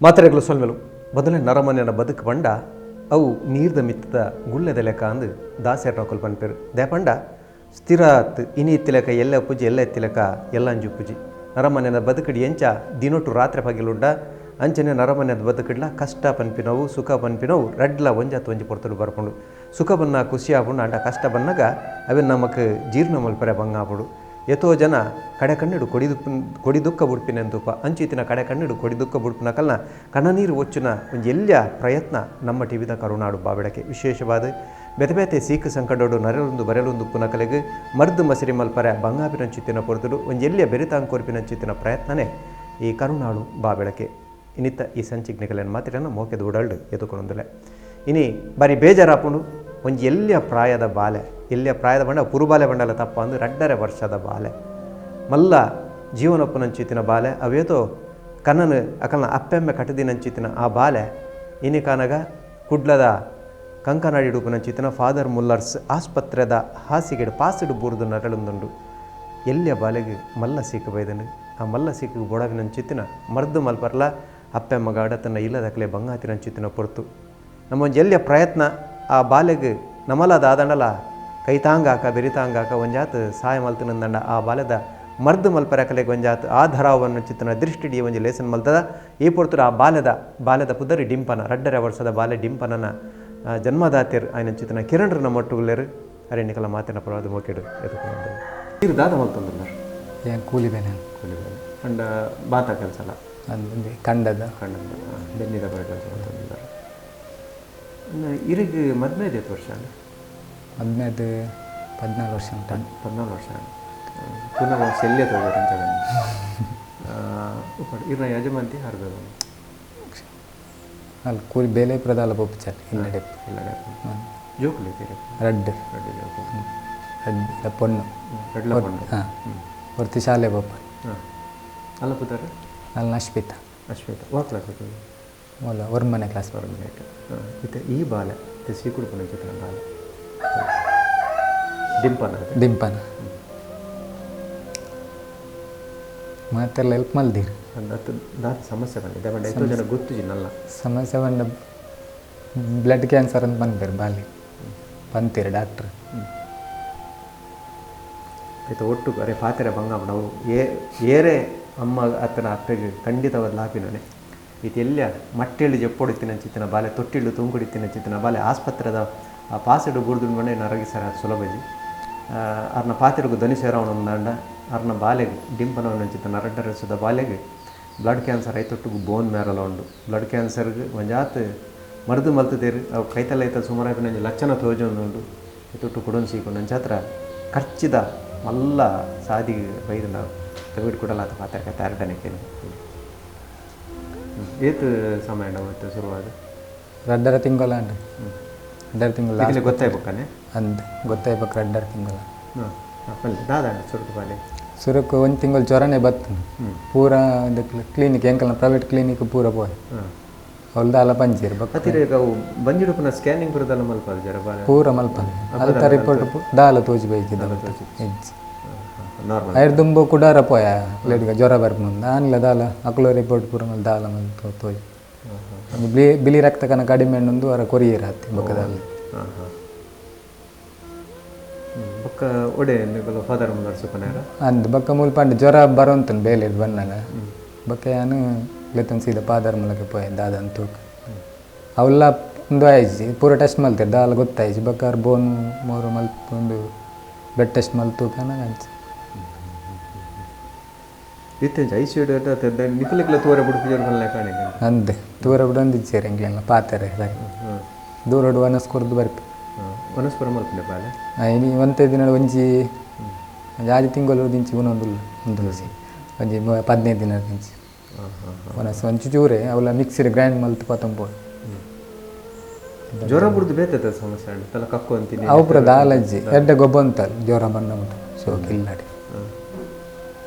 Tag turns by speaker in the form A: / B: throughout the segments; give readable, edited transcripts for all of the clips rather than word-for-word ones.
A: ಮಾತ್ರೆಗಳು ಸೊಲ್ಮೆಲು ಮೊದಲೇ ನರಮನೆಯ ಬದುಕು ಪಂಡ ಅವು ನೀರ್ದ ಮಿತ್ತದ ಗುಳ್ಳೆದ ಲೆಕ್ಕ ಅಂದು ದಾಸೇರ ನಕಲ್ ಪನ್ಪೇರು ದೇಪಂಡ ಸ್ಥಿರಾತ್ ಇನಿ ಎತ್ತಿಲೆಕ ಎಲ್ಲ ಪೂಜಿ ಎಲ್ಲ ಎತ್ತಿಲೆಕ ಎಲ್ಲ ಅಂಜು ಪೂಜಿ ನರಮನೆಯ ಬದುಕಡಿ ಎಂಚ ದಿನೊಟ್ಟು ರಾತ್ರಿ ಪಗಿಲುಂಡ ಅಂಚನೆ ನರಮನೆಯ ಬದುಕಡ್ಲ ಕಷ್ಟ ಪನ್ಪಿನವು ಸುಖ ಪನ್ಪಿನವು ರಡ್ಲ ಒಂಜಾತ್ ಒಂಜಿ ಪೊರ್ತುಡು ಬರ್ಕೊಂಡು ಸುಖ ಬನ್ನ ಖುಷಿ ಆಪುಂಡು ಅಂಡ ಕಷ್ಟ ಬನ್ನಾಗ ಅವೆನ್ ನಮಕ್ ಜೀರ್ಣ ಮಲ್ಪರೆ ಬಂಗಾಪುಡು ಎತೋ ಜನ ಕಡೆ ಕಣ್ಣಿಡು ಕೊಡಿ ದುಃಖ ಬುಡ್ಪಿನೆಂತುಪ ಅಂಚಿತಿನ ಕಡೆ ಕಣ್ಣಿಡು ಕೊಡಿ ದುಃಖ ಬುಡ್ಪಿನ ಕಲ್ನ ಕಣ್ಣನೀರು ಒಚ್ಚುನ ಒಂದು ಎಲ್ಯ ಪ್ರಯತ್ನ ನಮ್ಮ ಟಿವಿದ ಕರುನಾಡು ಬಾಬೆಳಕೆ ವಿಶೇಷವಾದ ಬೆತೆ ಬೆತೆ ಸೀಖ್ ಸಂಕಟೋಡು ನರೆಲೊಂದು ಬರೆಲೊಂದು ಉಪ್ಪುನ ಕಲೆಗೆ ಮರ್ದು ಮಸಿರಿ ಮಲ್ಪರೆ ಬಂಗಾಪಿನಂಚಿತ್ತಿನ ಪೊರ್ತುಡು ಒಂದು ಎಲ್ಲಿಯ ಬೆರಿತಾಂಕೋರ್ಪಿನಂಚಿತ್ತಿನ ಪ್ರಯತ್ನನೇ ಈ ಕರುನಾಡು ಬಾಬೆಳಕೆ ಇನ್ನಿತ್ತ ಈ ಸಂಚಿಗ್ನೆಗಳನ್ನು ಮಾತಿರನ್ನು ಮೋಕೆದು ಉಡಲ್ಡು ಎದುಕೊಂಡೊಂದಲೆ ಇನಿ ಬಾರಿ ಬೇಜಾರಾಪುಂಡು ಒಂದು ಎಲ್ಲಿಯ ಪ್ರಾಯದ ಬಾಲೆ ಎಲ್ಲಿಯ ಪ್ರಾಯದ ಬಂಡ ಪುರುಬಾಲೆ ಬಂಡಲ ತಪ್ಪ ಅಂದ್ರೆ 2.5 ವರ್ಷದ ಬಾಲೆ ಮಲ್ಲ ಜೀವನಪ್ಪನಂಚಿತ್ತಿನ ಬಾಲೆ ಅವೇತೋ ಕನ್ನನ ಅಕಲ್ನ ಅಪ್ಪೆಮ್ಮೆ ಕಟದಿನಂಚಿತ್ತಿನ ಆ ಬಾಲೆ ಇನಿ ಕಾನಗ ಕುಡ್ಲದ ಕಂಕನಾಡಿಡುಪುನಂಚಿತ್ತಿನ ಫಾದರ್ ಮುಲ್ಲರ್ಸ್ ಆಸ್ಪತ್ರೆದ ಹಾಸಿಗೆಡು ಪಾಸಿಡು ಬೂರ್ದು ನರಳೊಂದುಂಡು ಎಲ್ಲಿಯ ಬಾಲೆಗೆ ಮಲ್ಲ ಸೀಕು ಬೈದನು ಆ ಮಲ್ಲ ಸೀಕಿಗೆ ಬೊಡವಿನಂಚಿತ್ತಿನ ಮರ್ದು ಮಲ್ಪರ್ಲ ಅಪ್ಪೆಮ್ಮ ಗಾಡ ತನ್ನ ಇಲ್ಲದಕಲೆ ಬಂಗಾತಿನಂಚಿತ್ತಿನ ಪೊರ್ತು ನಮ್ಮೊಂದು ಎಲ್ಲಿಯ ಪ್ರಯತ್ನ ಆ ಬಾಲೆಗೆ ನಮಲದ ಆದಂಡಲ ಕೈತಾಂಗಾಕ ಬೆರಿತಾಂಗಾಕ ಒಂಜಾತ್ ಸಹಾಯ ಮಲ್ತನಂದಂಡ ಆ ಬಾಲೆದ ಮರ್ದು ಮಲ್ಪರ ಕಲೆಗೆ ಒಂಜಾತ್ ಆ ಧರಾವನ್ನು ಚಿತ್ತನ ದೃಷ್ಟಿಡಿ ಒಂಜಿ ಲೇಸನ್ ಮಲ್ತದ ಈ ಪೊರ್ತುಡು ಆ ಬಾಲೆದ ಪುದರಿ ಡಿಂಪನ 2.5 ವರ್ಷದ ಬಾಲೆ ಡಿಂಪನನ ಜನ್ಮದಾತಿರ್ ఆయన ಚಿತ್ತನ ಕಿರಣರನ್ನ ಮೊಟ್ಟುಗುಲೇರು ಅರೆಣಿಕಲ ಮಾತಿನ ಪರವಾದ ಮೋಕೆಡು ಎದುಕೊಂಡು ನೀರು ದಾದ ಮಲ್ತಂದುಲ್ಲಾರ
B: ಏನು ಕೂಲಿ ಬೇನೆ
A: ಅಂಡ ಬಾತ ಕೆಲಸ ಅಲ್ಲ
B: ಅಂದ್ರೆ ಕಂಡದ
A: ಬೆನ್ನಿದ ಬರ ಕೆಲಸ ಮಲ್ತಂದಿದ್ದಾರೆ ಇರಿಗೆ 15 ವರ್ಷ ಅಲ್ಲ
B: 14 ವರ್ಷ ಉಂಟು
A: 14 ವರ್ಷ ಪುನಃ ಶಲ್ಯ ತಗೋರಂತ ಇರ್ನ ಯಜಮಾಂತಿ ಹರ್ದದ
B: ಅಲ್ಲಿ ಕೂಲಿ ಬೇಲೆ ಪ್ರದಾಲ ಪೊಪ್ಪುಚಾರ ಇಲ್ಲಡೆ
A: ಜೋಕುಲಿ
B: ರಡ್ಡು ಪೊಣ್ಣು ಹಾಂ ಹೊರ್ತಿ ಶಾಲೆ ಪೊಪ್ಪ
A: ಅಲ್ಲ ಪುತ್ತಾರ
B: ಅಲ್ಲಿ ಅಶ್ವಿತ
A: ವಾ ಕ್ಲಾಸ್
B: ಮೊಲ ಹೊರ್ಮನೆ ಕ್ಲಾಸ್
A: ಮತ್ತೆ ಈ ಬಾಲೆ ಸೀಕುಡುಪನ ಚಿತ್ರ ಬಾಲೆ ಡಿಂಪನ
B: ಮಾತೆಲ್ಲ ಹೆಲ್ಪ್ ಮಲ್ದಿರಿ
A: ದಾದ ಸಮಸ್ಯೆ ಬಂದಿದೆ ಬಟ್ ಎಷ್ಟೋ ಜನ ಗೊತ್ತಿಲ್ಲ
B: ಸಮಸ್ಯೆ ಬಂದ ಬ್ಲಡ್ ಕ್ಯಾನ್ಸರ್ ಅಂತ ಬಂದಿರು ಬಾಲಿ ಬಂತೀರಿ ಡಾಕ್ಟ್ರ್
A: ಆಯ್ತು ಒಟ್ಟು ಅರೆ ಪಾತ್ರೆ ಬಂಗ ನಾವು ಏರೇ ಅಮ್ಮ ಅತ್ತನ ಅಪ್ಪಗೆ ಖಂಡಿತವಾದ ಲಾಪಿನೇ ಇದು ಎಲ್ಲ ಮಟ್ಟೆಳ್ಳಿ ಜಪ್ಪೊಡಿತ್ತಿನ ಚಿತ್ತಿನ ಬಾಲೆ ತೊಟ್ಟಿಳ್ಳು ತುಂಗುಡಿತ್ತಿನ ಚಿತ್ತಿನ ಬಾಲೆ ಆಸ್ಪತ್ರೆದ ಪಾಸೆಡು ಬುರ್ದು ಮನೆ ನರಗಿಸರ ಸುಲಭಜಿ ಅವ್ರನ್ನ ಪಾತ್ರೆಗೂ ಧ್ವನಿ ಸೇರವನೊಂದಂಡ ಅವ್ರನ್ನ ಬಾಲೆಗೆ ಡಿಂಪನವನ್ನ ಚಿತ್ತ 2.5 ವರ್ಷದ ಬಾಲೆಗೆ ಬ್ಲಡ್ ಕ್ಯಾನ್ಸರ್ ಐತೊಟ್ಟಿಗೂ ಬೋನ್ ಮ್ಯಾರಲ್ಲ ಉಂಡು ಬ್ಲಡ್ ಕ್ಯಾನ್ಸರ್ಗೆ ಒಂಜಾತ್ ಮರ್ದು ಮಲ್ತದೇರು ಅವು ಕೈತಲ್ಲ ಐತ ಸುಮಾರು ನಂಜು ಲಕ್ಷಣ ತೋಜೊಂದುಂಡು ತೊಟ್ಟು ಕುಡೊಂದು ಸೀಕೊಂಡು ನಂಚತ್ರ ಖರ್ಚಿದ ಮಲ್ಲ ಸಾದಿಗೆ ಬೈದು ನಾವು ತೆಗೆದು ಕೊಡಲ್ಲ ಅದು ಪಾತ್ರೆ ತಾರಟನೆಕ್ಕೆ ಏತು ಸಮಯ ಮತ್ತು ಶುರುವಾದ
B: 2.5 ತಿಂಗಳ ಅಂಡ್ 2.5 ತಿಂಗಳ
A: ಗೊತ್ತಾಯ್ಬೇಕಾನೆ
B: ಅಂದ್ ಗೊತ್ತಾಯ್ಬೇಕು 2.5 ತಿಂಗಳ
A: ದಾದ ಸುರುಕು ಬಾಲೆ
B: ಸುರುಕು 1 ತಿಂಗಳು ಜ್ವರನೇ ಬತ್ತು ಪೂರ ಕ್ಲಿನಿಕ್ ಎಂಕಲ್ನ ಪ್ರೈವೇಟ್ ಕ್ಲಿನಿಕ್ ಪೂರ ಪೋಯ್ ಹೊಲ್ದ ಅಲ್ಲ ಪಂಚೀರ್
A: ಅವು ಬಂಜಿಡುಪನ ಸ್ಕ್ಯಾನಿಂಗ್ ಬರೋದಲ್ಲ ಮಲ್ಪದ ಜರ ಬಾಲೆ
B: ಪೂರ ಮಲ್ಪದ ಅಲ್ತ ರಿಪೋರ್ಟ್ ದಾಲ ತೋಜಿ ಬೈಕಿದ್ದ ಐರ್ ದುಂಬು ಕುಡಾರ ಪೋಯ ಲೇಡ್ಗ ಜ್ವರ ಬರ್ಮುಂದು ಆನ್ಲ ದಾಲ ಅಕ್ಲು ರಿಪೋರ್ಟ್ ಪೂರ ಮಲ್ ದಾಲ ಮಲ್ ತೋಜಿ ಬಿಳಿ ರಕ್ತ ಕನ ಕಡಿಮೆ ಉಂದು ಅವರ ಕೊರಿಯರ್ ಹತ್ತಿ ಬೊಕ್ಕದಲ್ಲಿ
A: ಬೊಕ್ಕ ಒಡೆ ಫಾದರ್ ನಡ್ಸುಪನಾರ
B: ಅಂದ್ ಬೊಕ್ಕ ಮುಲ್ಪಂಡು ಜ್ವರ ಬರೋಂತನ್ ಬೇಲೆ ಬಂದಾಗ ಬೊಕ್ಕ ಯಾನು ಲೆತ್ತನ್ ಸೀದಾ ಪಾದರ್ ಮೂಲಕ ಪೋಯ ದಾದನ್ ತೂಕ ಅವಲ್ಲ ಒಂದು ಆಯ್ಜಿ ಪೂರ ಟೆಸ್ಟ್ ಮಲ್ತಾರೆ ದಾಲ ಗೊತ್ತಾಯ್ಜಿ ಬೊಕ್ಕ ಬೋನು ಮೂರು ಮಲ್ಪ ಒಂದು ಬ್ಲಡ್ ಟೆಸ್ಟ್ ಮಲ್ ತೂಕನ ಅಂಚಿ
A: ಇತ್ತೇಂಚ ಐಸಿಯು ನಿಖಲಿಕ್ಲ ತೂರ ಬಿಡುಪಿಜರ್ ಬಲ್ಲ ಕಾಣೆ
B: ಅಂದೆ ತೂರ ಬಿಡೊಂದಿಚ್ಚೇರಿ ಎಂಗ್ಲೆಲ್ಲ ಪಾತಾರೆ ದೂರಡು ವನಸ್ಕೊರ್ದು ಬರ್ಪಿ
A: ವನಸ್ಪುರ ಮಲ್ಪನೆ ಬಾಲೆ
B: ಇನಿ ಒಂದೇ ದಿನ ಒಂಜಿ 6 ತಿಂಗಳು ದಿಂಚಿ ಒಂದೊಂದು ಒಂಜಿ 15 ದಿನ ದಿಂಚಿ ವನಸ್ ಒಂಚು ಚೂರೆ ಅವಲ್ಲ ಮಿಕ್ಸಿಡ್ ಗ್ರೈಂಡ್ ಮಲ್ತು ಪತಂಪೋ
A: ಜ್ವರ ಬಿಡ್ದು ಬೇತದ ಸಮಸ್ಯೆ ತಲ ಕಕ್ಕು ಅಂತೀನಿ
B: ಅವು ಪುರ ದಾಲಜ್ಜಿ ಎಡ್ಡೆ ಗೊಬ್ಬ ಅಂತಲ್ಲ ಜ್ವರ ಬಂದ ಉಂಟು ಶೋಕಿಲ್ಲಾಡಿ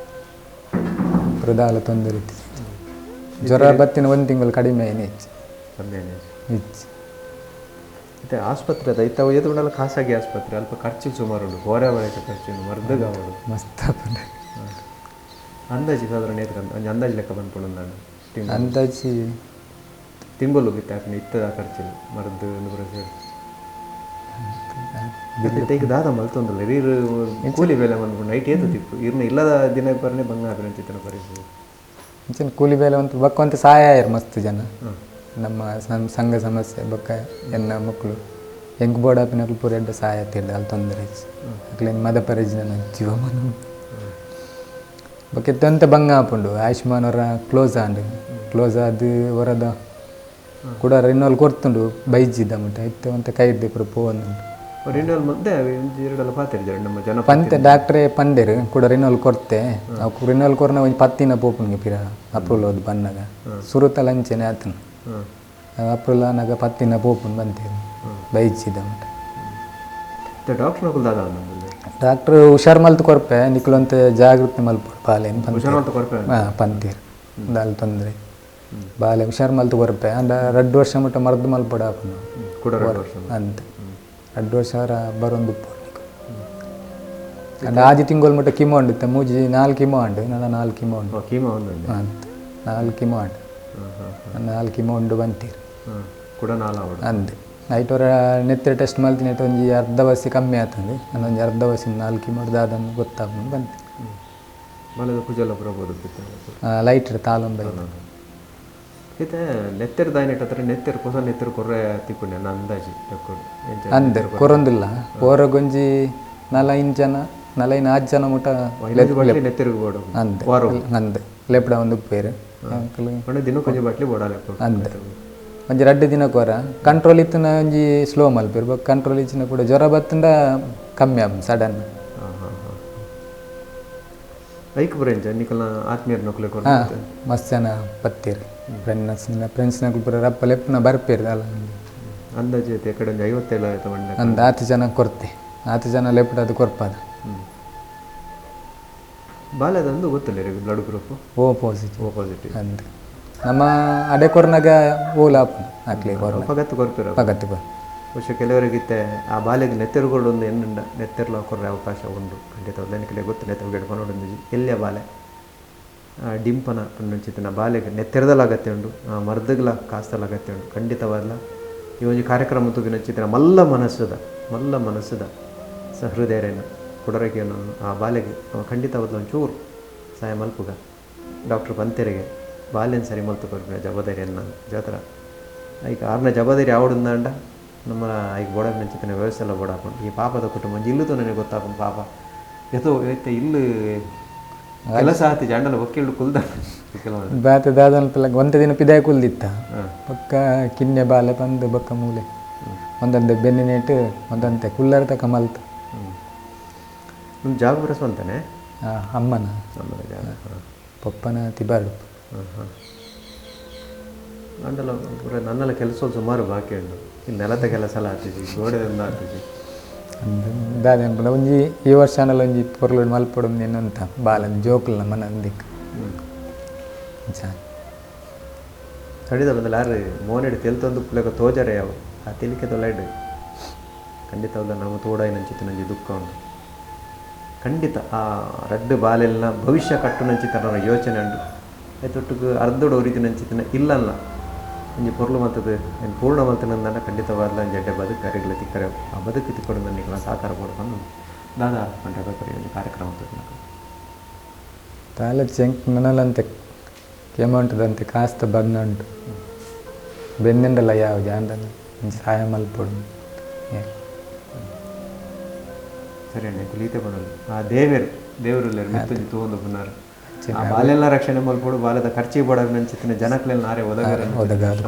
B: ಪುರ ದಾಲ ತೊಂದರೆ ಇತ್ತು ಜ್ವರ ಬತ್ತಿನ 1 ತಿಂಗಳು ಕಡಿಮೆ ಏನು ಹೆಚ್ಚು
A: ಮತ್ತೆ ಆಸ್ಪತ್ರೆ ಅದು ಐತಾವ ಎದುರುಂಡಲ್ಲ ಖಾಸಗಿ ಆಸ್ಪತ್ರೆ ಅಲ್ಪ ಖರ್ಚಿಗೆ ಸುಮಾರು ಉಂಟು ಗೋರೆ ಬಳಿಕ ಖರ್ಚು ಮರ್ದಗ ಅವರು
B: ಮಸ್ತ್
A: ಅಂದಾಜಿ ಸಾಧಾರಣ ಒಂದು ಅಂದಾಜು ಲೆಕ್ಕ ಬಂದ್ಕೊಂಡು ನಾನು
B: ಅಂದಾಜಿ
A: ತಿಂಬಲು ಬಿತ್ತಾಕ ಇತ್ತದ ಖರ್ಚಿನ ಮರದ್ದು ನೂರು ಈಗ ದಾದ ಮಲ್ತೊಂದಲ್ಲ ರೀರು ಕೂಲಿ ಬೇಲೆ ಬಂದ್ಬಿಟ್ಟು ನೈಟ್ ಏತು ತಿಪ್ಪು ಇರ್ನ ಇಲ್ಲದ ದಿನ ಬರ್ನೇ ಬಂಗ ಅಭಿನಂಚಿತನ ಪರಿಸ್ಥಿತಿ
B: ಇಂಚಿನ ಕೂಲಿ ಬೇಲೆ ಅಂತ ಬಕ್ಕಂತ ಸಹಾಯ ಆಯ್ರು ಮಸ್ತ್ ಜನ ನಮ್ಮ ಸಂಘ ಸಮಸ್ಯೆ ಬಕ್ಕ ಎನ್ನ ಮಕ್ಕಳು ಹೆಂಗೆ ಬೋಡಾಪಿನಕ್ಲು ಪೂರ ಎಡ್ಡ ಸಹಾಯ ಆತಿರ್ದು ಅಲ್ಲಿ ತೊಂದರೆ ಅಕ್ಲೇನು ಮದ ಪರಿಜ್ಞಾನ ಜೀವಮಾನ ಬಕ್ಕೆತ್ತಂತ ಬಂಗ ಹಾಪುಂಡು ಆಯುಷ್ಮಾನ್ ಅವರ ಕ್ಲೋಸ್ ಆದ ಹೊರದ ಕೂಡ ರಿನ್ಯೂವಲ್ ಕೊಡ್ತುಂಡು ಬೈಜಿದ್ದ ಮಟ್ಟ ಇತ್ತು ಅಂತ ಕೈ ಇದ್ದೆ ಪೂರ ಪೋವಂದುಂಟು
A: ರಿನ್ಯೂವಲ್ ಮಧ್ಯೆ ಎರಡೆಲ್ಲ ಪಾತಿರ್ತಾರೆ ನಮ್ಮ ಜನ
B: ಪಂತೆ ಡಾಕ್ಟ್ರೇ ಪಂದೇರು ಕೂಡ ರಿನ್ಯೂವಲ್ ಕೊಡ್ತೆ ಅವು ರಿನ್ಯೂವಲ್ ಕೊರ್ನ ಒಂದು ಪತ್ತಿನ ಪೋಪುನ್ಗೆ ಪಿರ ಅಪ್ರೂವಲ್ ಹೋದ್ ಬಂದಾಗ ಸುರುತ ಲಂಚನೆ ಆತನು ಅಪ್ರೂವಲ್ ಆನಾಗ ಪತ್ತಿನ ಪೋಪುನ್ ಬಂತೇರು ಬೈಜಿದ್ದ ಮಟ್ಟ ಡಾಕ್ಟ್ರು ಹುಷಾರು ಮಲ್ತು ಕೊರ್ಪೆ ನಿಕ್ಲಂತ ಜಾಗೃತಿ ಮಲ್ಪಡು ಬಾಲೇನು ಪಂತೀರು ದಾಲ್ ತೊಂದರೆ ಬಾಲೆ ಹುಷಾರು ಮಲ್ತು ಕೊರ್ಪೆ ಅಂದ 2 ವರ್ಷ ಮಟ್ಟ ಮರ್ದು ಮಲ್ಪಡ ಆಪನು ಅಂತ 2 ವರ್ಷ ಬರೊಂದು ಅಂಡ ಆಜಿ ತಿಂಗಳು ಮಟ್ಟ ಕಿಮೋ ಉಂಡು ಮೂಜಿ 4 ಕಿಮೋ ಉಂಡು ನಾನು 4 ಕಿಮೋ ಉಂಡು ಅಂತ 4 ಕಿಮೋ ಉಂಡು 4 ಕಿಮೋ ಉಂಡು ಬಂತೀರು ಅಂದೆ ನೈಟ್ ಅವರ ನೆತ್ತಿರ ಟೆಸ್ಟ್ ಮಲ್ತೀನಿ ಆಯ್ತು ಒಂಜಿ ಅರ್ಧ ಬಸ್ಸಿ ಕಮ್ಮಿ ಆಗ್ತದೆ ನಾನು ಒಂದು ಅರ್ಧ ಬಸ್ಸಿನ 4 ಕಿಮೋ ಅದನ್ನು ಗೊತ್ತಾಗ್ಬೋದು ಬಂತು ಲೈಟ್ ತಾಲೊಂಬೈ
A: అయితే నెత్తెర దాయినట్టు నెత్తెర కోసం నెత్తెర కొర్ర తిక్కునే నా అందాజి
B: అందరు కొరందుಲ್ಲ ఓరగొంజి 45 ಜನ ಮುಟ
A: నెత్తెరకు పోవడం
B: అందే లేపడ ಒಂದು పేరు
A: ದಿನ ಕೊಂಚ ಬಟ್ಲಿ ಬೋಡಾಲೆ
B: ಅಂದೆ ಒಂಜಿ 2 ದಿನ ಕೊರ ಕಂಟ್ರೋಲ್ ಇತ್ತನ ಒಂಜಿ ಸ್ಲೋ ಮಲ್ಪಿರ್ಬೇಕು ಕಂಟ್ರೋಲ್ ಇಚ್ಚಿನ ಕೂಡ ಜ್ವರ ಬತ್ತಂಡ ಕಮ್ಮಿ ಆಗ ಸಡನ್
A: ಐಕ್ ಬರೇಂಜ ನಿಕಲ್ನ ಆತ್ಮೀಯರ ನಕಲೆ ಕೊರ
B: ಮಸ್ತ್ ಜನ ಪತ್ತೀರಿ ಫ್ರೆಂಡ್ಸ್ ನಕಲು ಪೂರ ರಪ್ಪ ಲೆಪ್ಪನ ಬರ್ಪೇರಿ ಅಲ್ಲ
A: ಅಂದಾಜು ಎಕಡೆ 57 ಆಯ್ತು
B: ಅಂದ 10 ಜನ ಕೊರ್ತೆ 10 ಜನ ಲೆಪ್ಪಡ ಅದು ಕೊರ್ಪದ
A: ಬಾಲ್ಯದಂದು ಗೊತ್ತಿಲ್ಲ ರೀ ಬ್ಲಡ್ ಗ್ರೂಪ್
B: ಓ ಪಾಸಿಟಿವ್ ಅಂದ ನಮ್ಮ ಅಡೆ ಕೊರ್ನಾಗ ಓಲಾಪು ಹಾಕ್ಲಿ
A: ಪಗತ್ತು ಕೊರ್ಪಿರ
B: ಪಗತ್ತು ಕೊರ್
A: ಬಹುಶಃ ಕೆಲವರಿಗಿತ್ತೆ ಆ ಬಾಲ್ಯದ ನೆತ್ತೆರುಗಳು ಒಂದು ಎನ್ನುಂಡ ನೆತ್ತೆರ್ಲ ಕೊರ್ರೆ ಅವಕಾಶ ಉಂಡು ಖಂಡಿತ ಅದಕ್ಕೆ ಗೊತ್ತು ನೆತ್ತ ಗೆಡ್ಕೊಂಡು ಎಲ್ಲಿಯ ಬಾಲೆ ಡಿಂಪನ ಅನ್ನುಚಿತನ ಬಾಲೆಗೆ ನೆತ್ತೆರದಲ್ಲಿ ಅಗತ್ಯ ಉಂಡು ಮರ್ದಗಳ ಕಾಸ್ತಲ್ಲ ಅಗತ್ಯ ಉಂಡು ಖಂಡಿತವಾದ ಈ ಒಂದು ಕಾರ್ಯಕ್ರಮ ತುಗಿನಚಿತನ ಮಲ್ಲ ಮನಸ್ಸದ ಸಹೃದಯರೇನು ಕೊಡರಗೇನು ಆ ಬಾಲೆಗೆ ಖಂಡಿತವಾದ ಒಂಚೂರು ಸಹಾಯ ಮಲ್ಪುಗ ಡಾಕ್ಟ್ರ್ ಪಂತೆರೆಗೆ ಬಾಲ್ಯನ ಸರಿ ಮಲ್ತು ಕೊಡ್ಬಿನ ಜವಾಬ್ದಾರಿಯನ್ನು ಜಾತ್ರ ಈಗ 6ನೇ ಜವಾಬ್ದಾರಿ ಆವಡುಂದಾಂಡ ನಮ್ಮ ಈಗ ಬೋಡಾಗ ನಂಚಿತನ ವ್ಯವಸ್ಥೆ ಎಲ್ಲ ಬೋಡಾಕೊಂಡು ಈ ಪಾಪದ ಕುಟುಂಬ ಇಲ್ಲುತ್ತು ನನಗೆ ಗೊತ್ತಾಕೊಂಡು ಪಾಪ ಇಲ್ಲು ಕೆಲಸ ಆತಿ ಜಂಡಲ ಒಕ್ಕಿಲ್ಡು ಕುಲ್ದ
B: ಬಾತ ದಾದನ ಒಂದ ದಿನ ಪಿದಾಯ ಕುಲ್ದಿತ್ತ ಪಕ್ಕ ಕಿನ್ನೆ ಬಾಲೆ ಬಂದು ಬಕ್ಕ ಮೂಲೆ ಒಂದೊಂದು ಬೆನ್ನಿನೇಟು ಒಂದಂತೆ ಕುಲ್ಲರ ತಕ ಮಲ್ತು
A: ನಿಮ್ಮ ಜಾಗ ಬರೆಸುವಂತಾನೆ
B: ಅಮ್ಮನ ಪಪ್ಪನ ತಿಬಾರ್ಡು
A: ಅಂಡಲ ಪೂರ ನನ್ನೆಲ್ಲ ಕೆಲಸ ಸುಮಾರು ಬಾಕಿ ಉಂಟು ಇಲ್ಲಿ ನೆಲದ ಕೆಲಸ ಎಲ್ಲ ಆಗ್ತಿದ್ವಿ ಗೋಡೆಯಿಂದ ಆಗ್ತಿದ್ವಿ
B: ದಾದ ಒಂಜಿ ಈ ವರ್ಷ ಅನ್ನಲ್ಲ ಒಂಜಿ ಪೊರ್ಲು ಮಲ್ಪಡು ಇನ್ನೊಂತ ಬಾಲನ್ ಜೋಕುಲ್ನ ಮನ ಅಂದಿಕ್
A: ತಡಿದ ಬಂದಲ್ಲ ಯಾರು ಮೋನೆಡು ತೆಲ್ತೊಂದು ಪುಲಕ ತೋಜರೆ ಯಾವ ಆ ತೆಲಿಕೆ ತೊಲೈಡು ಖಂಡಿತ ಹೌದ ನಾವು ತೋಡಾಯಿ ನಂಚಿತ್ತು ನಂಜಿ ದುಃಖ ಉಂಟು ಖಂಡಿತ ಆ ರಡ್ಡು ಬಾಲೆಲ್ಲ ಭವಿಷ್ಯ ಕಟ್ಟು ನಂಚಿತನ ಯೋಚನೆ ಉಂಟು ಆಯ್ತೊಟ್ಟಿಗೆ ಅರ್ಧೋಡು ರೀತಿ ನಂಚಿತನ ಇಲ್ಲಲ್ಲ ಒಂಜಿ ಪೊರ್ಲು ಮಲ್ತದ್ದು ಏನು ಪೂರ್ಣ ಮಲ್ತನಂದ ಖಂಡಿತವಾದ ಜಡ್ಡೆ ಬದುಕು ಅರಿಗಳ ತಿಕ್ಕರೆ ಆ ಬದುಕು ತಿಕ್ಕೊಂಡು ನನಗೆ ಸಾಕಾರ ಕೊಡ್ಕೊಂಡು ದಾದಾ ಬೇಕಾದ್ರೆ ಒಂದು ಕಾರ್ಯಕ್ರಮ
B: ತಾಲ ಚೆಂಕ್ ನನಲಂತೆ ಕೆಮ್ಮಂಟದಂತೆ ಕಾಸ್ತ ಬಗ್ನಂಟು ಬೆನ್ನೆಂಡಲ್ಲ ಯಾವ ಜಾಂಡಲ್ಲ ಸಹಾಯ ಮಲ್ಪಡು
A: ಸರಿ ಅಣ್ಣ ಕುಲೀತೆ ಬಂದಳು ಆ ದೇವರು ಮೆತ್ತಂಜಿ ತಗೊಂಡು ಪುನರ್ ಆ ಬಾಲೆಲ್ಲ ರಕ್ಷಣೆ ಮಲ್ಪಡು ಬಾಲದ ಖರ್ಚಿಗೆ ಬೋಡಾಗ ನಂಚಿತ್ತಿನ ಜನಕ್ಲೆಲ್ಲ ನಾರೇ ಒದಗಾರ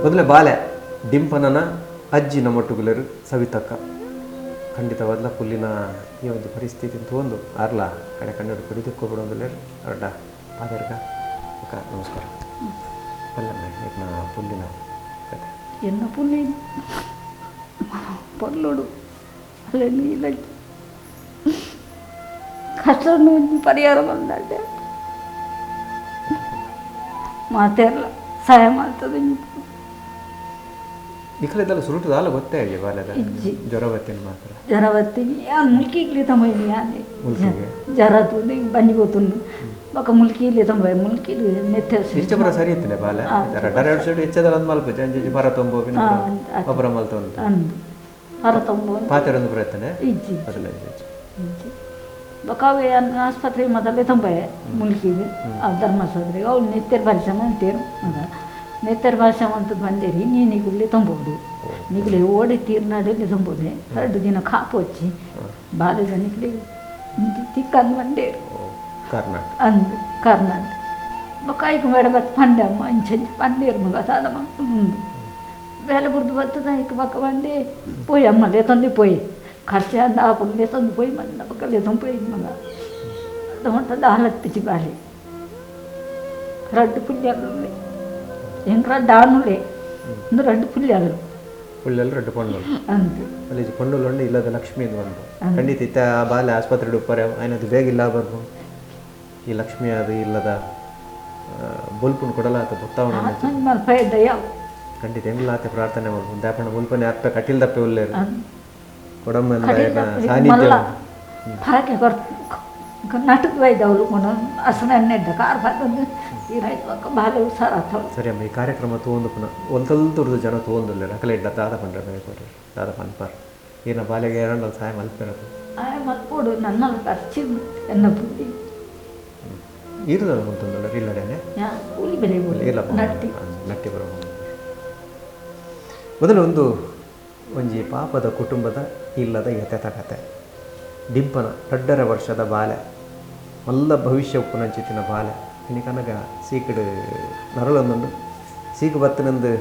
A: ಮೊದಲೇ ಬಾಲೆ ಡಿಂಪನನ ಅಜ್ಜಿನ ಮೊಟ್ಟುಗುಲರು ಸವಿತಕ್ಕ ಖಂಡಿತವಾದ್ಲ ಪುಲ್ಲಿನ ಈ ಒಂದು ಪರಿಸ್ಥಿತಿ ತಗೊಂಡು ಆರ್ಲ ಕಡೆ ಕಣ್ಣು ಕುಡಿದುಕೊಬಿಡೋದಿಲ್ಲರು ಅಡ್ಡ ಆದರ್ಗ ಅಕ್ಕ ನಮಸ್ಕಾರ ಅಲ್ಲ ಪುಲ್ಲಿನ ಕತೆ
C: என்ன புள்ளி பொருளோடு அல்ல நீல కష్టం నుంచి పరిహారం ఉందంటే మా తెరల సాయం అవుతుంది
A: ಇಕ್ಕಲಿದ್ದಲ್ಲ ಸುರುಟುದಾಲ ಗೊತ್ತೇ ಆಗಿ ಬಾಲ್ಯದ ಜ್ವರ ಬತ್ತಿನ ಮಾತ್ರ
C: ಜ್ವರ ಬತ್ತೀನಿ ಮುಲ್ಕಿಲಿ ತಮ್ಮಯ್ಯ అని
A: ಮುಲ್ಕಿಗೆ
C: జరతుంది బండిపోతుంది ఒక ముల్కిలి తొంభై ముల్కిలు నెత్తేసి
A: ಇಷ್ಟಪರ ಸರಿ ಇತ್ತನೆ ಬಾಲ ರಡ್ಡರ ಸೈಡ್ ಹೆಚ್ಚದಲ್ಲ ಅಂದ್ ಮಲ್ಪ ಜಂಜಿ ಬರ ತೊಂಬೋಬಿನ ಒಬ್ಬರ ಮಲ್ತ ಅಂತ
C: ಬರ ತೊಂಬೋ
A: ಪಾತೆರೊಂದು ಬರುತ್ತಾನೆ
C: ಇಜ್ಜಿ
A: ಅದಲ್ಲ
C: ಬಕಾವೆ ಆಸ್ಪತ್ರೆ ಮೊದಲೇ ತೊಂಬೈ ಮುಲ್ಕಿಗೆ ಧರ್ಮಸ್ಥಳದಲ್ಲಿ ಅವ್ರು ನೆತ್ತೆರ ಪರಿಶ್ರಮ ಅಂತೀರು ನೆತ್ತೆರ ಪರಿಶ್ರಮ ಅಂತ ಬಂದಿರಿ ನೀನಿಗುಲ್ಲಿ ತೊಂಬೋದು ನಿಗುಲಿ ಓಡಿ ತೀರ್ನಾಡಲ್ಲಿ ತೊಂಬೋದೆ 2 ದಿನ ಕಾಪು వచ్చి ಬಾಲಿಗ ನಿಗುಲಿ ತಿಕ್ಕಂದು ಬಂದೇರು
A: ಕರ್ನಾಟಕ
C: ಅಂದು ಕರ್ನಾಟಕ ಬಕಾಯಿಗೆ ಮೇಡಬತ್ ಪಂಡಮ್ಮ ಇಂಚಂಚು ಪಂಡೇರು ಮಗ ಸಾದಮ್ಮ ಮುಂದೆ ಬೇಲೆ ಬುರ್ದು ಬರ್ತದ ಇಕ್ಕ ಬಕ್ಕ ಬಂಡೆ పోయి అమ్మ లేతుంది పోయి ఖర్చు అప్పుడు లేతుంది పోయి మన పక్క లేతం పోయింది మగ అదంతా హాలత్తిచ్చి బాలి రెడ్డు పుల్యాలు ఇంకా డానులే రెడ్డు పుల్యాలు
A: ಪುಳ್ಳೆಲ್ಲ ರೆಡ್ಡು ಪಣ್ಣು
C: అంతే
A: ಅಲ್ಲಿ ಪಣ್ಣುಲು ಉಂಡು ಇಲ್ಲದ ಲಕ್ಷ್ಮಿ ಇದು ಒಂದು ಖಂಡಿತ ಇತ್ತ ಆ ಬಾಲೆ ಆಸ್ಪತ್ರೆ ಉಪ್ಪರೆ ಆಯ್ನದು ಬೇಗ ಇಲ್ಲ ಬರ್ಬು ಈ ಲಕ್ಷ್ಮಿ ಅದು ಇಲ್ಲದ ಬುಲ್ಪುನ್ ಕೊಡಲ ಆತ ಗೊತ್ತಾವಣ
C: ಮಲ್ಪೈ ದಯಾ
A: ಖಂಡಿತ ಹೆಂಗಿಲ್ಲ ಆತ ಪ್ರಾರ್ಥನೆ ಮಾಡ್ಬೋದು ದಾಪಣ ಬುಲ್ಪನೆ ಅರ್ಥ ಕಟ್ಟಿಲ್ ದಪ್ಪೆ ಉಳ್ಳೇರು ಕೊಡಮ್ಮ ಸಾನ್ನಿಧ್ಯ
C: ಫರಕ್ಕೆ ನಾಟಕ ವೈದವರು ಅಸನ ಎಣ್ಣೆಡ್ಡ ಕಾರ್ ಬಂದು ಈ ರೈತ ಭಾಳ ಹುಷಾರ ಆಗ್ತಾವೆ
A: ಸರಿ ಅಮ್ಮ ಈ ಕಾರ್ಯಕ್ರಮ ತೊಗೊಂಡು ಪುನಃ ಒಂದಲ್ದವ್ರದ್ದು ಜನ ತೊಗೊಂದಿಲ್ಲ ಅಕಲೆ ಇಡ್ಡ ದಾದ ಪಂಡ್ರೆ ಕೊಡ್ರಿ ದಾದ ಪನ್ಪಾರ್ ಏನ ಬಾಲೆಗೆ ಎರಡು ಸಹಾಯ ಮಲ್ಪಿರೋದು
C: ಮಲ್ಪೋಡು ನನ್ನಲ್ಲಿ ಖರ್ಚು ಎನ್ನ ಬುದ್ಧಿ
A: ಇರೋದಲ್ಲ ಮುಂತೊಂದಲ್ಲ ಇಲ್ಲಡೇನೆ
C: ಕೂಲಿ ಬೆಲೆ
A: ಇಲ್ಲ
C: ನಟ್ಟಿ
A: ನಟ್ಟಿ ಬರಬಹುದು ಮೊದಲು ಒಂಜಿ ಪಾಪದ ಕುಟುಂಬದ ಇಲ್ಲದ ಯಥೆತ ಕತೆ ಡಿಂಪನ 2.5 ವರ್ಷದ ಬಾಲೆ ಮಲ್ಲ ಭವಿಷ್ಯ ಉಪ್ಪುನಂಚಿತ್ತಿನ ಬಾಲೆ ಇನ್ನಿಕನಗ ಸೀಕಡು ನರಳೊಂದುಂಡು ಸೀಕು ಬತ್ತನಂದು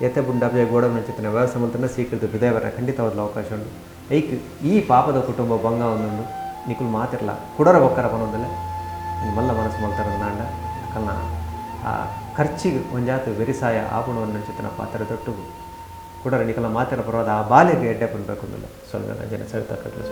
A: ಎತ್ತೆ ಬುಂಡಾಬೆ ಗೋಡವನಂಚಿತ್ತಿನ ವ್ಯವಸ್ಥೆ ಮಲ್ತನ ಸೀಕಡು ಬಿದೆ ಬರ ಖಂಡಿತವಾದ ಅವಕಾಶ ಉಂಟು ಐಕ್ ಈ ಪಾಪದ ಕುಟುಂಬ ಭಂಗ ಒಂದೊಂದು ನಿಕುಲು ಮಾತಿರಲ್ಲ ಕುಡರ ಬೊಕ್ಕರ ಬನ್ನೋದಿಲ್ಲ ಮಲ್ಲ ಮನಸ್ಸು ಮಲ್ತಾರ ನಾಂಡ ಕನ್ನ ಆ ಖರ್ಚಿಗೆ ಒಂಜಾತು ವೆರಿಸಾಯ ಆಪುಣವನ್ನಂಚಿತ್ತಿನ ಪಾತ್ರ ತೊಟ್ಟು ಕುಡರ ನಿಕಲ ಮಾತಿರ ಪರವಾದ ಆ ಬಾಲೆಗೆ ಎಡ್ಡೆ ಪಡಬೇಕು ಅಂದಿಲ್ಲ ಸ್ವಲ್ಪ ಜನ ಸವಿತಾ ಕಟ್ಲು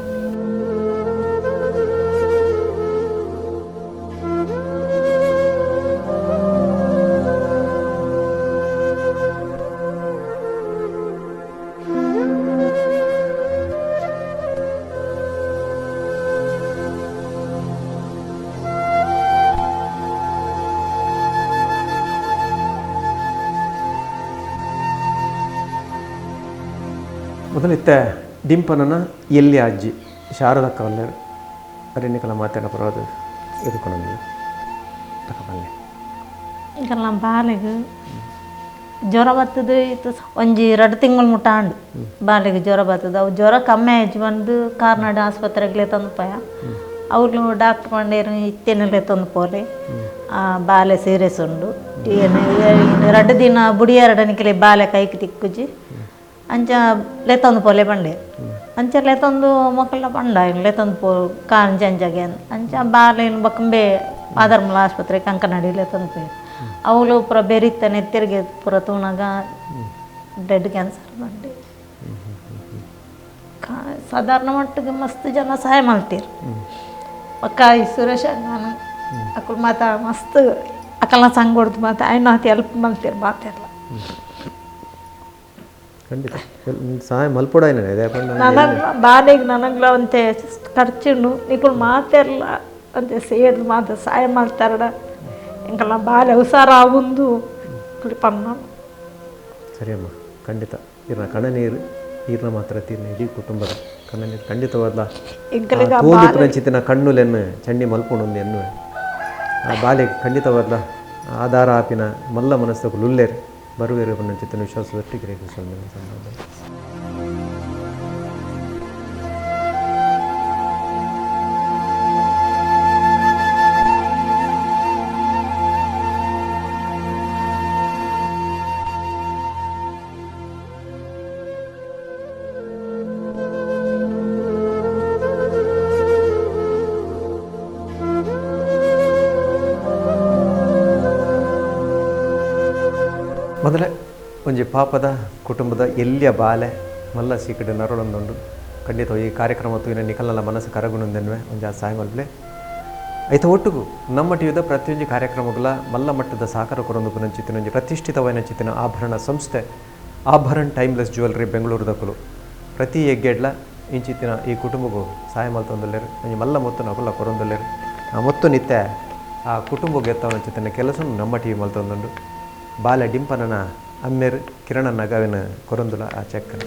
A: ಮೊದಲಿತ್ತೆ ಡಿಂಪನನ ಎಲ್ಲಿ ಅಜ್ಜಿ ಶಾರದಕ್ಕ ಒಳ್ಳೆಯರು ಅರೆನ್ನಿಕಲ ಮಾತಾಡ ಪರವಾದ ಎದುಕೊಂಡಂಗಿಲ್ಲ ತಗೊಬಲ್ಲೆ
D: ಈಗ ನಮ್ಮ ಬಾಲೆಗೆ ಜ್ವರ ಬರ್ತದೆ ಇತ್ತು ಒಂಜಿ 2 ತಿಂಗಳು ಮುಟ್ಟಾಂಡು ಬಾಲೆಗೆ ಜ್ವರ ಬರ್ತದೆ ಅವು ಜ್ವರ ಕಮ್ಮಿ ಆಯ್ತು ಬಂದು ಕಾರ್ನಾಡು ಆಸ್ಪತ್ರೆಗೆ ತಂದು ಪಯ ಅವ್ರು ಡಾಕ್ಟ್ರ್ ಪಂಡೇರು ಇತ್ತೇನಲ್ಲೇ ತಂದು ಪೋಲೆ ಬಾಲೆ ಸೀರಿಯಸ್ ಉಂಡು 2 ದಿನ ಬುಡಿಯರಡನಿಕೆ ಬಾಲೆ ಕೈಗೆ ತಿಕ್ಕುಜಿ ಅಂಚ ಲೆತ್ತೊಂದು ಪೋಲೆ ಬಂಡೆ ಅಂಚ ಲೆತ್ತೊಂದು ಮಕ್ಕಳ ಪಂಡ ಲೆತ್ತೊಂದು ಪೋ ಕಾನ್ ಜಂಜಗೆ ಅಂಚ ಬಾಲೇನು ಬಕ್ಕಂಬೆ ಆಧರ್ಮಲ ಆಸ್ಪತ್ರೆ ಕಂಕನಾಡಿ ಲೆತ್ತೊಂದು ಪೋಯ್ ಅವಳು ಪುರ ಬೆರಿತಾನೆ ತಿರುಗಿ ಪುರ ತೂನಾಗ ಡೆಡ್ ಕ್ಯಾನ್ಸರ್ ಬಂಡೆ ಸಾಧಾರಣ ಮಟ್ಟಿಗೆ ಮಸ್ತ್ ಜನ ಸಹಾಯ ಮಾಡ್ತೀರಿ ಅಕ್ಕಾಯಿ ಸುರೇಶ ನಾನು ಅಕ್ಕಳು ಮಾತಾ ಮಸ್ತ್ ಅಕ್ಕಲ್ನ ಸಂಗ್ ಹೊಡ್ದು ಮಾತು ಆಯ್ನ ಹೆಲ್ಪ್ ಮಾಡ್ತೀರಿ ಮಾತಿರಲ್ಲ
A: ಖಂಡಿತ ಸಹಾಯ ಮಲ್ಪೋಡಾಯ್ನ
D: ನನಗೆ ಬಾಲೆಗೆ ನನಗ್ಲ ಅಂತೆ ಖರ್ಚುಂಡು ನಿಕುಲು ಮಾತಿರಲ್ಲ ಅಂತೆ ಸೇರಿದು ಮಾತು ಸಹಾಯ ಮಾಡ್ತಾರಡ ಇಂಕಲ್ಲ ಬಾಲೆ ಹುಷಾರಾಗುಂದು ಪನ್ನ
A: ಸರಿ ಅಮ್ಮ ಖಂಡಿತ ಇರ್ನ ಕಣ ನೀರು ನೀರಿನ ಮಾತ್ರ ತೀರ್ನ ಇಡೀ ಕುಟುಂಬದ ಕಣ ನೀರು ಖಂಡಿತವಾದ್ಲ ತೋಂದಿತ್ತಿನ ಕಣ್ಣುಲೆನ್ನು ಚಂಡಿ ಮಲ್ಪೊಂಡು ಎನ್ನುವೆ ಆ ಬಾಲೆಗೆ ಖಂಡಿತವಾದ್ಲ ಆಧಾರ ಆಪಿನ ಮಲ್ಲ ಮನಸ್ಸು ಲುಲ್ಲೇರು ಬರುವೇರು ಚಿತ್ತನ ವಿಶ್ವಾಸದೊಟ್ಟಿಗೆ ಸಂಬಂಧ ಮೊದಲೇ ಒಂಜಿ ಪಾಪದ ಕುಟುಂಬದ ಎಲ್ಲಿಯ ಬಾಲೆ ಮಲ್ಲ ಸೀಕಡೆ ನರಳೊಂದುಂಡು ಖಂಡಿತ ಈ ಕಾರ್ಯಕ್ರಮ ತೂಯಿನ ನಿಕಲ್ನಲ್ಲ ಮನಸ್ಸು ಕರಗುಣಂದೆನ್ವೆ ಒಂಜಿ ಆ ಸಾಯ ಮಲ್ಪಲೆ ಐತ ಒಟ್ಟುಗು ನಮ್ಮ ಟಿವಿದ ಪ್ರತಿಯೊಂದು ಕಾರ್ಯಕ್ರಮಗಳ ಮಲ್ಲ ಮಟ್ಟದ ಸಾಕಾರ ಕೊರೊಂದು ಪುನಂಚಿತ್ತಿನ ಒಂಜಿ ಪ್ರತಿಷ್ಠಿತವಾದ ಚಿತ್ತಿನ ಆಭರಣ ಸಂಸ್ಥೆ ಆಭರಣ್ ಟೈಮ್ಲೆಸ್ ಜ್ಯುವೆಲ್ರಿ ಬೆಂಗಳೂರುದಕ್ಕಲು ಪ್ರತಿ ಹೆಗ್ಗೆಡ್ಲ ಇಂಚಿತ್ತಿನ ಈ ಕುಟುಂಬಗೂ ಸಹಾಯ ಮಲ್ತೊಂದುಲ್ಲೇರು ಒಂಜಿ ಮಲ್ಲ ಮೊತ್ತ ನಕುಲ್ಲ ಕೊರೊಂದುಲ್ಲೇರು ಆ ಮೊತ್ತ ನಿತ್ಯ ಆ ಕುಟುಂಬಕ್ಕೆ ಎತ್ತವನ ಚಿತ್ತಿನ ಕೆಲಸ ನಮ್ಮ ಟಿವಿ ಮಲ್ತೊಂದುಂಡು ಬಾಲೆ ಡಿಂಪನನ ಅಮ್ಮೇರು ಕಿರಣನ ನಗವಿನ ಕೊರೊಂದುಲ ಆ ಚೆಕ್ಕನ